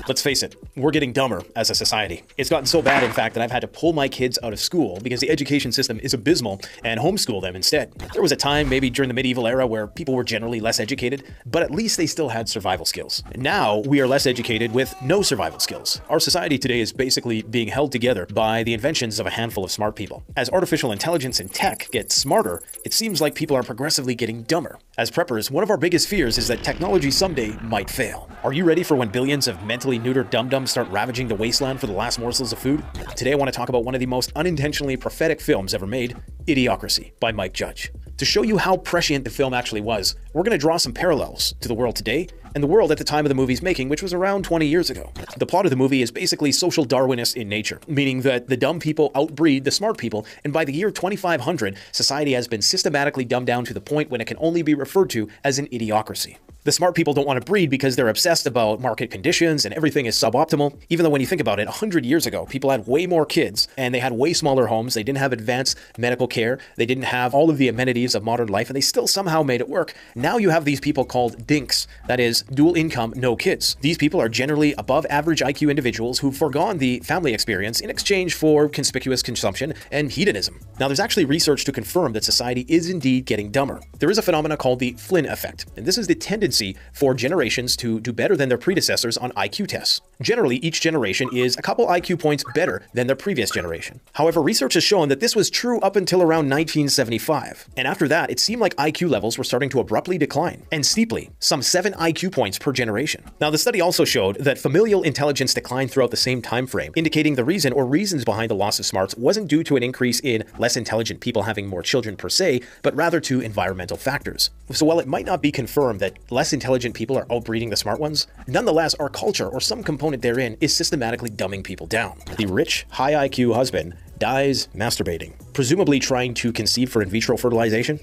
Let's face it, we're getting dumber as a society. It's gotten so bad, in fact, that I've had to pull my kids out of school because the education system is abysmal and homeschool them instead. There was a time, maybe during the medieval era, where people were generally less educated, but at least they still had survival skills. Now, we are less educated with no survival skills. Our society today is basically being held together by the inventions of a handful of smart people. As artificial intelligence and tech get smarter, it seems like people are progressively getting dumber. As preppers, one of our biggest fears is that technology someday might fail. Are you ready for when billions of mentally neutered dum-dums start ravaging the wasteland for the last morsels of food? Today I want to talk about one of the most unintentionally prophetic films ever made, Idiocracy by Mike Judge. To show you how prescient the film actually was, we're going to draw some parallels to the world today and the world at the time of the movie's making, which was around 20 years ago. The plot of the movie is basically social Darwinist in nature, meaning that the dumb people outbreed the smart people, and by the year 2500, society has been systematically dumbed down to the point when it can only be referred to as an idiocracy. The smart people don't want to breed because they're obsessed about market conditions and everything is suboptimal, even though when you think about it, 100 years ago, people had way more kids and they had way smaller homes, they didn't have advanced medical care, they didn't have all of the amenities of modern life, and they still somehow made it work. Now you have these people called dinks, that is, dual income, no kids. These people are generally above average IQ individuals who've foregone the family experience in exchange for conspicuous consumption and hedonism. Now there's actually research to confirm that society is indeed getting dumber. There is a phenomenon called the Flynn effect, and this is the tendency for generations to do better than their predecessors on IQ tests. Generally, each generation is a couple IQ points better than their previous generation. However, research has shown that this was true up until around 1975. And after that, it seemed like IQ levels were starting to abruptly decline, and steeply, some 7 IQ points per generation. Now, the study also showed that familial intelligence declined throughout the same time frame, indicating the reason or reasons behind the loss of smarts wasn't due to an increase in less intelligent people having more children per se, but rather to environmental factors. So while it might not be confirmed that less intelligent people are outbreeding the smart ones, nonetheless, our culture or some component therein is systematically dumbing people down. The rich, high IQ husband dies masturbating, presumably trying to conceive for in vitro fertilization.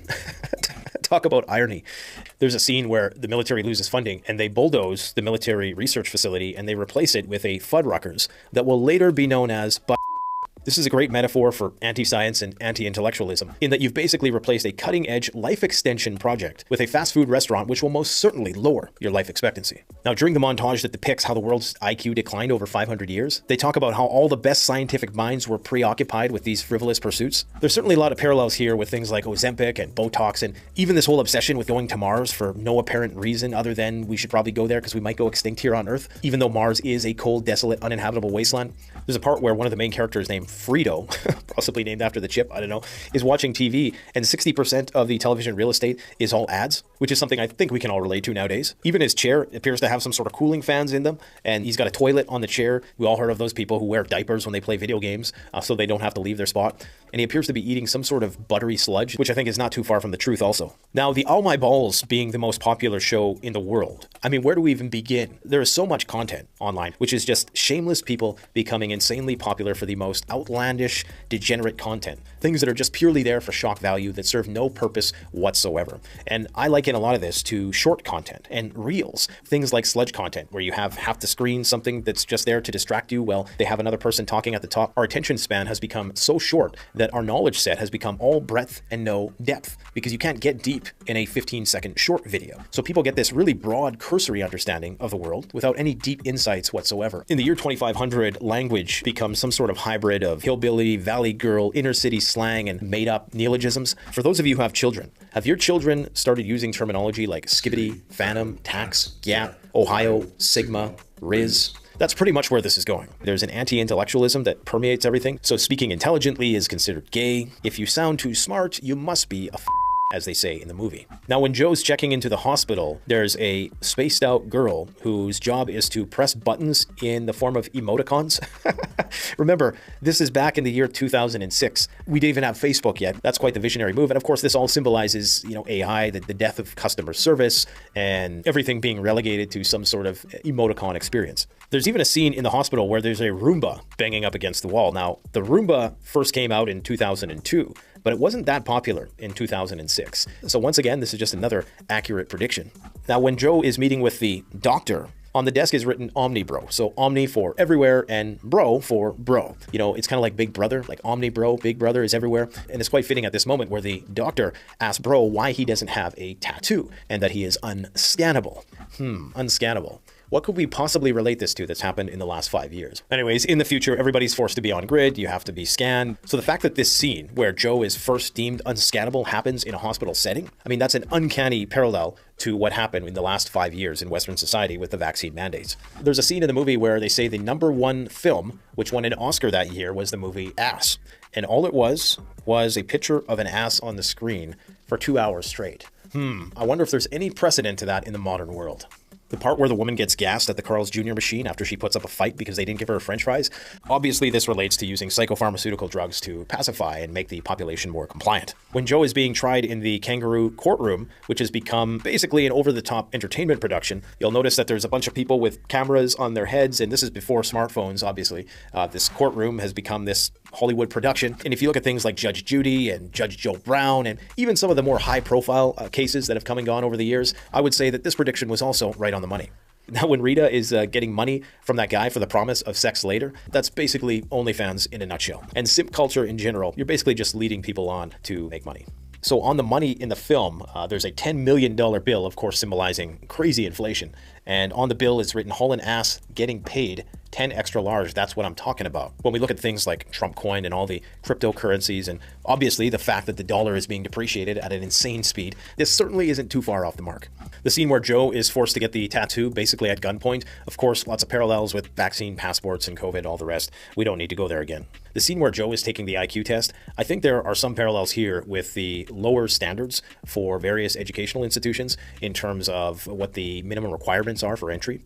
Talk about irony. There's a scene where the military loses funding and they bulldoze the military research facility and they replace it with a Fuddruckers that will later be known as This is a great metaphor for anti-science and anti-intellectualism, in that you've basically replaced a cutting-edge life extension project with a fast food restaurant which will most certainly lower your life expectancy. Now, during the montage that depicts how the world's IQ declined over 500 years, they talk about how all the best scientific minds were preoccupied with these frivolous pursuits. There's certainly a lot of parallels here with things like Ozempic and Botox, and even this whole obsession with going to Mars for no apparent reason other than we should probably go there because we might go extinct here on Earth, even though Mars is a cold, desolate, uninhabitable wasteland. There's a part where one of the main characters named Frito, possibly named after the chip, I don't know, is watching TV, and 60% of the television real estate is all ads, which is something I think we can all relate to nowadays. Even his chair appears to have some sort of cooling fans in them, and he's got a toilet on the chair. We all heard of those people who wear diapers when they play video games so they don't have to leave their spot. And he appears to be eating some sort of buttery sludge, which I think is not too far from the truth also. Now, the All My Balls being the most popular show in the world, I mean, where do we even begin? There is so much content online, which is just shameless people becoming insanely popular for the most outlandish, degenerate content. Things that are just purely there for shock value that serve no purpose whatsoever. And I liken a lot of this to short content and reels. Things like sludge content, where you have half the screen, something that's just there to distract you while they have another person talking at the top. Our attention span has become so short that our knowledge set has become all breadth and no depth, because you can't get deep in a 15-second short video. So people get this really broad, cursory understanding of the world without any deep insights whatsoever. In the year 2500, language becomes some sort of hybrid of hillbilly, valley girl, inner city slang, and made-up neologisms. For those of you who have children, have your children started using terminology like skibbity, phantom, tax, gap, Ohio, sigma, riz? That's pretty much where this is going. There's an anti-intellectualism that permeates everything. So speaking intelligently is considered gay. If you sound too smart, you must be a as they say in the movie. Now, when Joe's checking into the hospital, there's a spaced out girl whose job is to press buttons in the form of emoticons. Remember, this is back in the year 2006. We didn't even have Facebook yet. That's quite the visionary move. And of course, this all symbolizes, AI, the death of customer service, and everything being relegated to some sort of emoticon experience. There's even a scene in the hospital where there's a Roomba banging up against the wall. Now, the Roomba first came out in 2002, but it wasn't that popular in 2006. So once again, this is just another accurate prediction. Now, when Joe is meeting with the doctor, On the desk is written Omni Bro. So Omni for everywhere and bro for bro. You know, it's kind of like Big Brother, like Omni Bro, Big Brother is everywhere. And it's quite fitting at this moment where the doctor asks Bro why he doesn't have a tattoo and that he is unscannable. Unscannable. What could we possibly relate this to that's happened in the last 5 years? Anyways, in the future, everybody's forced to be on grid. You have to be scanned. So the fact that this scene where Joe is first deemed unscannable happens in a hospital setting, I mean, that's an uncanny parallel to what happened in the last 5 years in Western society with the vaccine mandates. There's a scene in the movie where they say the #1 film, which won an Oscar that year, was the movie Ass. And all it was a picture of an ass on the screen for 2 hours straight. I wonder if there's any precedent to that in the modern world. The part where the woman gets gassed at the Carl's Jr. machine after she puts up a fight because they didn't give her french fries. Obviously, this relates to using psychopharmaceutical drugs to pacify and make the population more compliant. When Joe is being tried in the kangaroo courtroom, which has become basically an over-the-top entertainment production, you'll notice that there's a bunch of people with cameras on their heads, and this is before smartphones, obviously. This courtroom has become this Hollywood production. And if you look at things like Judge Judy and Judge Joe Brown, and even some of the more high-profile cases that have come and gone over the years, I would say that this prediction was also right on the money. Now, when Rita is getting money from that guy for the promise of sex later, that's basically OnlyFans in a nutshell. And simp culture in general, you're basically just leading people on to make money. So on the money in the film, there's a $10 million bill, of course, symbolizing crazy inflation. And on the bill is written Holland ass getting paid 10 extra large. That's what I'm talking about. When we look at things like Trump coin and all the cryptocurrencies, and obviously the fact that the dollar is being depreciated at an insane speed, this certainly isn't too far off the mark. The scene where Joe is forced to get the tattoo basically at gunpoint, of course, lots of parallels with vaccine passports and COVID, all the rest. We don't need to go there again. The scene where Joe is taking the IQ test, I think there are some parallels here with the lower standards for various educational institutions in terms of what the minimum requirements are for entry.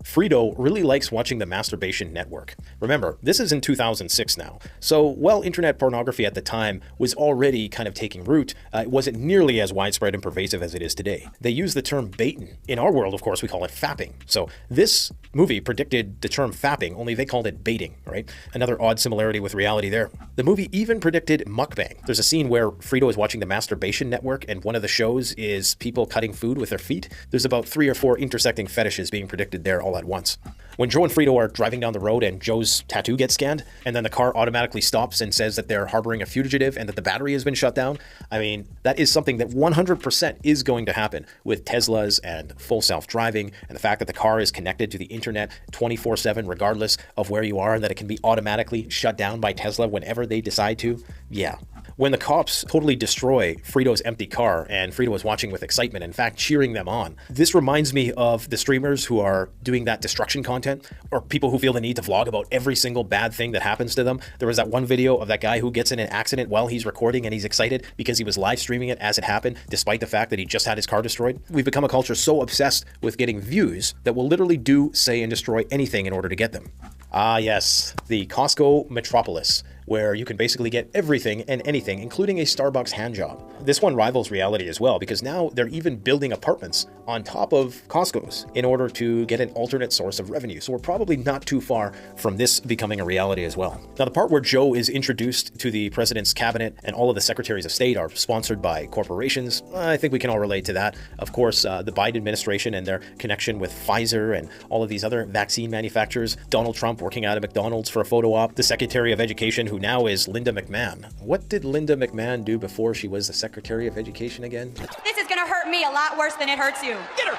Frito really likes watching the Masturbation Network. Remember, this is in 2006 now. So while internet pornography at the time was already kind of taking root, it wasn't nearly as widespread and pervasive as it is today. They use the term baitin'. In our world, of course, we call it fapping. So this movie predicted the term fapping, only they called it baiting, right? Another odd similarity with reality there. The movie even predicted mukbang. There's a scene where Frito is watching the Masturbation Network, and one of the shows is people cutting food with their feet. There's about 3 or 4 intersecting fetishes being predicted there all at once. When Joe and Frito are driving down the road and Joe's tattoo gets scanned, and then the car automatically stops and says that they're harboring a fugitive and that the battery has been shut down, I mean, that is something that 100% is going to happen with Teslas and full self-driving, and the fact that the car is connected to the internet 24/7 regardless of where you are, and that it can be automatically shut down by Tesla whenever they decide to. Yeah. When the cops totally destroy Frito's empty car and Frito is watching with excitement, in fact, cheering them on, this reminds me of the streamers who are doing that destruction content, or people who feel the need to vlog about every single bad thing that happens to them. There was that one video of that guy who gets in an accident while he's recording and he's excited because he was live streaming it as it happened, despite the fact that he just had his car destroyed. We've become a culture so obsessed with getting views that we'll literally do, say, and destroy anything in order to get them. Ah, yes, the Costco Metropolis, where you can basically get everything and anything, including a Starbucks handjob. This one rivals reality as well, because now they're even building apartments on top of Costco's in order to get an alternate source of revenue. So we're probably not too far from this becoming a reality as well. Now, the part where Joe is introduced to the president's cabinet and all of the secretaries of state are sponsored by corporations, I think we can all relate to that. Of course, the Biden administration and their connection with Pfizer and all of these other vaccine manufacturers, Donald Trump working out of McDonald's for a photo op, the Secretary of Education, who now is Linda McMahon. What did Linda McMahon do before she was the Secretary of Education again? This is gonna hurt me a lot worse than it hurts you. Get her!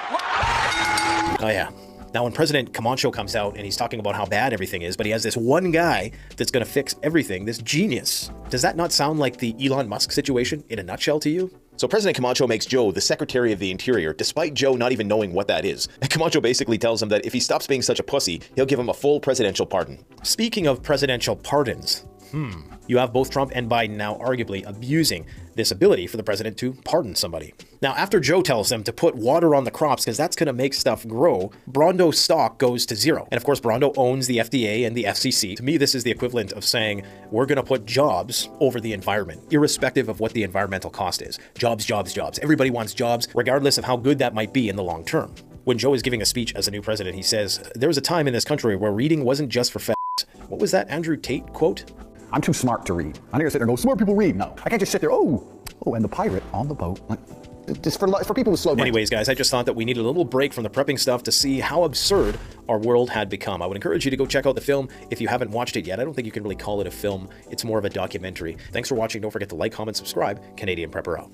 Oh yeah. Now when President Camacho comes out and he's talking about how bad everything is, but he has this one guy that's gonna fix everything, this genius, does that not sound like the Elon Musk situation in a nutshell to you? So President Camacho makes Joe the Secretary of the Interior, despite Joe not even knowing what that is. Camacho basically tells him that if he stops being such a pussy, he'll give him a full presidential pardon. Speaking of presidential pardons, you have both Trump and Biden now arguably abusing this ability for the president to pardon somebody. Now, after Joe tells them to put water on the crops because that's going to make stuff grow, Brawndo stock goes to zero. And of course, Brawndo owns the FDA and the FCC. To me, this is the equivalent of saying we're going to put jobs over the environment, irrespective of what the environmental cost is. Jobs, jobs, jobs. Everybody wants jobs, regardless of how good that might be in the long term. When Joe is giving a speech as a new president, he says, there was a time in this country where reading wasn't just for f***s. What was that Andrew Tate quote? I'm too smart to read. I'm not gonna sit there and go, smart people read. No, I can't just sit there, oh, and the pirate on the boat. Like, just for people with slow brains. Anyways, guys, I just thought that we needed a little break from the prepping stuff to see how absurd our world had become. I would encourage you to go check out the film if you haven't watched it yet. I don't think you can really call it a film. It's more of a documentary. Thanks for watching. Don't forget to like, comment, subscribe. Canadian Prepper out.